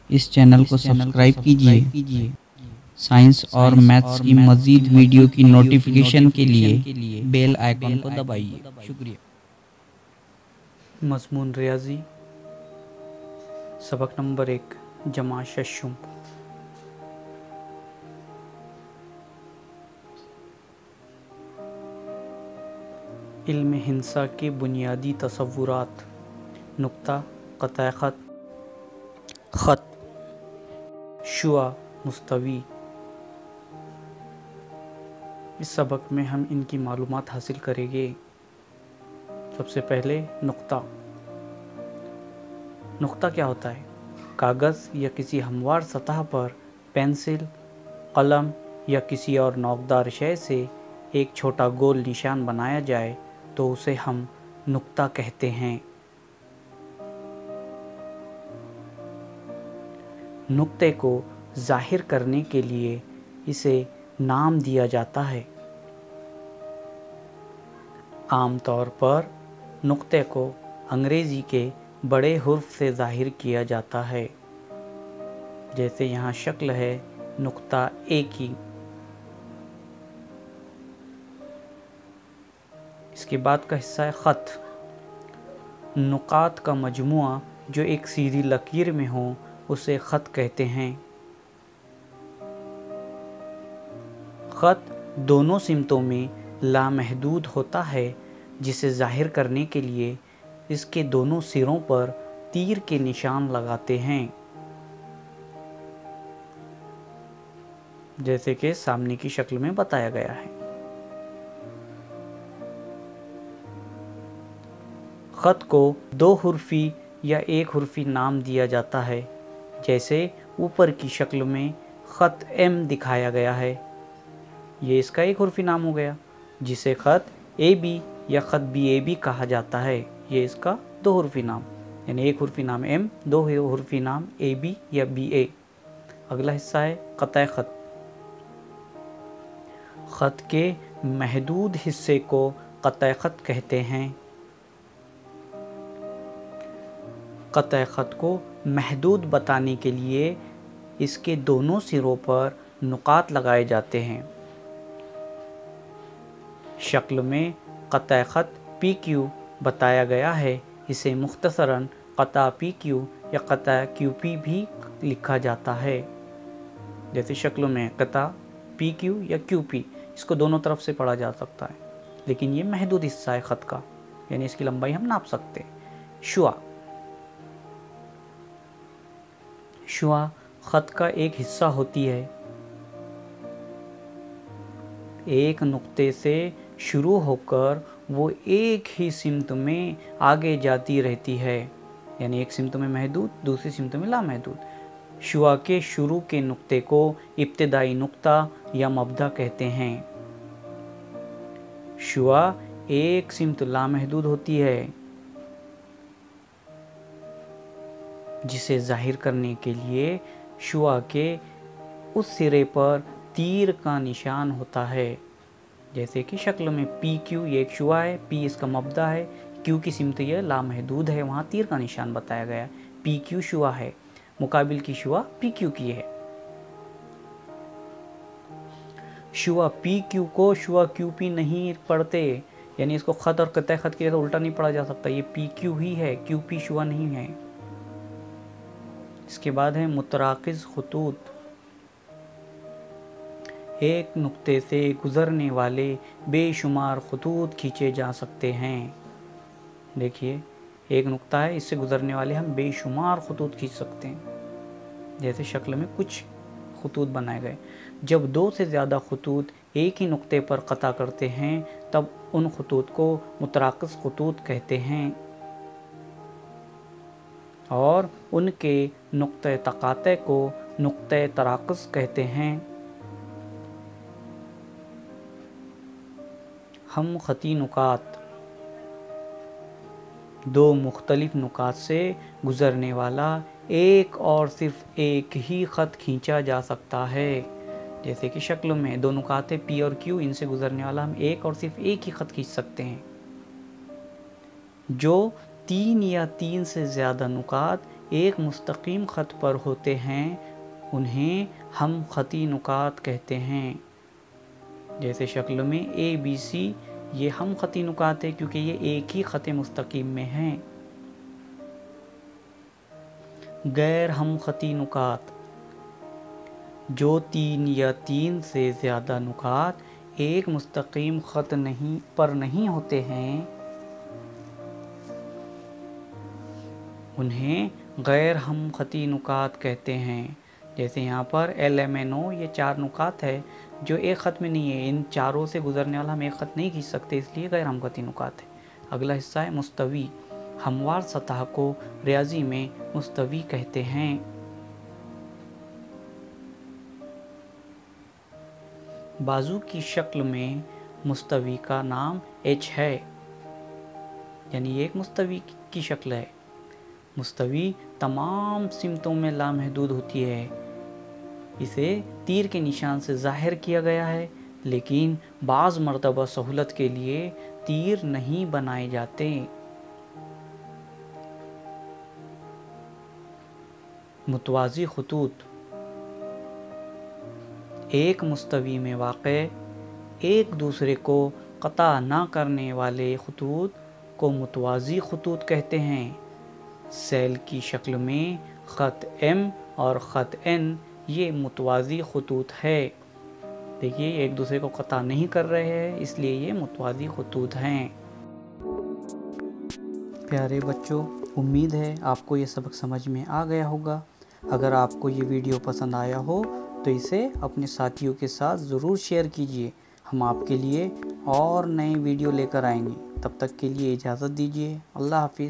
اس channel کو subscribe کیجیے۔ Science اور میتھس کی مزید ویڈیو کی نوٹیفیکیشن کے لیے بیل آئیکن کو دبائیے۔ شکریہ۔ مضمون ریاضی، سبق نمبر 1، جمع ششم۔ علم ہندسہ کے بنیادی تصورات، نقطہ، قطع خط، شعاع، مستوی۔ اس سبق میں ہم ان کی معلومات حاصل کریں گے۔ سب سے پہلے نقطہ۔ نقطہ کیا ہوتا ہے؟ کاغذ یا کسی ہموار سطح پر پینسل، قلم یا کسی اور نوکدار شے سے ایک چھوٹا گول نشان بنایا جائے تو اسے ہم نقطہ کہتے ہیں۔ نقطے کو ظاہر کرنے کے لیے اسے نام دیا جاتا ہے۔ عام طور پر نقطے کو انگریزی کے بڑے حرف سے ظاہر کیا جاتا ہے، جیسے یہاں شکل ہے نقطہ اے کی۔ اس کے بعد کا حصہ ہے خط۔ نقاط کا مجموعہ جو ایک سیدھی لکیر میں ہو اسے خط کہتے ہیں۔ خط دونوں سمتوں میں لامحدود ہوتا ہے، جسے ظاہر کرنے کے لیے اس کے دونوں سروں پر تیر کے نشان لگاتے ہیں، جیسے کہ سامنے کی شکل میں بتایا گیا ہے۔ خط کو دو حرفی یا ایک حرفی نام دیا جاتا ہے، جیسے اوپر کی شکل میں خط ایم دکھایا گیا ہے، یہ اس کا ایک حرفی نام ہو گیا، جسے خط اے بی یا خط بی اے بی کہا جاتا ہے، یہ اس کا دو حرفی نام، یعنی ایک حرفی نام ایم، دو حرفی نام اے بی یا بی اے۔ اگلا حصہ ہے قطع خط۔ خط کے محدود حصے کو قطع خط کہتے ہیں۔ قطع خط کو محدود بتانے کے لیے اس کے دونوں سروں پر نقاط لگائے جاتے ہیں۔ شکل میں قطع خط پی کیو بتایا گیا ہے، اسے مختصراً قطع پی کیو یا قطع کیو پی بھی لکھا جاتا ہے، جیسے شکل میں قطع پی کیو یا کیو پی، اس کو دونوں طرف سے پڑھا جا سکتا ہے، لیکن یہ محدود حصہ ہے خط کا، یعنی اس کی لمبائی ہم ناپ سکتے ہیں۔ شعاع۔ شعاع خط کا ایک حصہ ہوتی ہے، ایک نقطے سے شروع ہو کر وہ ایک ہی سمت میں آگے جاتی رہتی ہے، یعنی ایک سمت میں محدود، دوسری سمت میں لامحدود۔ شعاع کے شروع کے نقطے کو ابتدائی نقطہ یا مبدا کہتے ہیں۔ شعاع ایک سمت لامحدود ہوتی ہے، جسے ظاہر کرنے کے لیے شعاع کے اس سرے پر تیر کا نشان ہوتا ہے، جیسے کہ شکل میں پی کیو، یہ ایک شعاع ہے، پی اس کا مبدا ہے، کیو کی سمت یہ لامحدود ہے، وہاں تیر کا نشان بتایا گیا، پی کیو شعاع ہے، مقابل کی شعاع پی کیو کی ہے۔ شعاع پی کیو کو شعاع کیو پی نہیں پڑھتے، یعنی اس کو خط اور قطع خط کی جگہ الٹا نہیں پڑھا جا سکتا، یہ پی کیو ہی ہے، کیو پی شعاع نہیں ہے۔ اس کے بعد ہے متراکز خطوط۔ ایک نقطے سے گزرنے والے بے شمار خطوط کھینچے جا سکتے ہیں۔ دیکھیے ایک نقطہ ہے، اس سے گزرنے والے ہم بے شمار خطوط کھینچ سکتے ہیں، جیسے شکل میں کچھ خطوط بنائے گئے۔ جب دو سے زیادہ خطوط ایک ہی نقطے پر قطع کرتے ہیں تب ان خطوط کو متراکز خطوط کہتے ہیں، اور ان کے نقطہ تقاطع کو نقطہ تراکز کہتے ہیں۔ ہم خطی نقاط، دو مختلف نقاط سے گزرنے والا ایک اور صرف ایک ہی خط کھینچا جا سکتا ہے، جیسے کہ شکل میں دو نقاط ہیں پی اور کیو، ان سے گزرنے والا ہم ایک اور صرف ایک ہی خط کھینچ سکتے ہیں۔ جو تین یا تین سے زیادہ نقاط ایک مستقیم خط پر ہوتے ہیں انہیں ہم خطی نکات کہتے ہیں۔ جیسے شکل میں ABC یہ ہم خطی نکات ہے کیونکہ یہ ایک ہی خط مستقیم میں ہیں۔ غیر ہم خطی نکات جو 3 یا 3 سے زیادہ نکات ایک مستقیم خط پر نہیں ہوتے ہیں انہیں غیر ہم خطی نکات کہتے ہیں۔ جیسے یہاں پر LMNO یہ 4 نکات ہے جو ایک خط میں نہیں ہے، ان چاروں سے گزرنے والا ہم ایک خط نہیں کھینچ سکتے، اس لیے غیر ہم خطی نکات ہے۔ اگلا حصہ ہے مستوی۔ ہموار سطح کو ریاضی میں مستوی کہتے ہیں۔ بازو کی شکل میں مستوی کا نام H ہے، یعنی یہ ایک مستوی کی شکل ہے۔ مستوی تمام سمتوں میں لامحدود ہوتی ہے۔ اسے تیر کے نشان سے ظاہر کیا گیا ہے، لیکن بعض مرتبہ سہولت کے لیے تیر نہیں بنائے جاتے۔ متوازی خطوط ایک مستوی میں واقع ایک دوسرے کو قطع نہ کرنے والے خطوط کو متوازی خطوط کہتے ہیں۔ سیل کی شکل میں خط M اور خط N یہ متوازی خطوط ہے۔ دیکھیے ایک دوسرے کو قطع نہیں کر رہے ہیں، اس لیے یہ متوازی خطوط ہیں۔ پیارے بچوں، امید ہے آپ کو یہ سبق سمجھ میں آ گیا ہوگا۔ اگر آپ کو یہ ویڈیو پسند آیا ہو تو اسے اپنے ساتھیوں کے ساتھ ضرور شیئر کیجیے۔ ہم آپ کے لیے اور نئے ویڈیو لے کر آئیں گے۔ تب تک کے لیے اجازت دیجیے۔ اللہ حافظ۔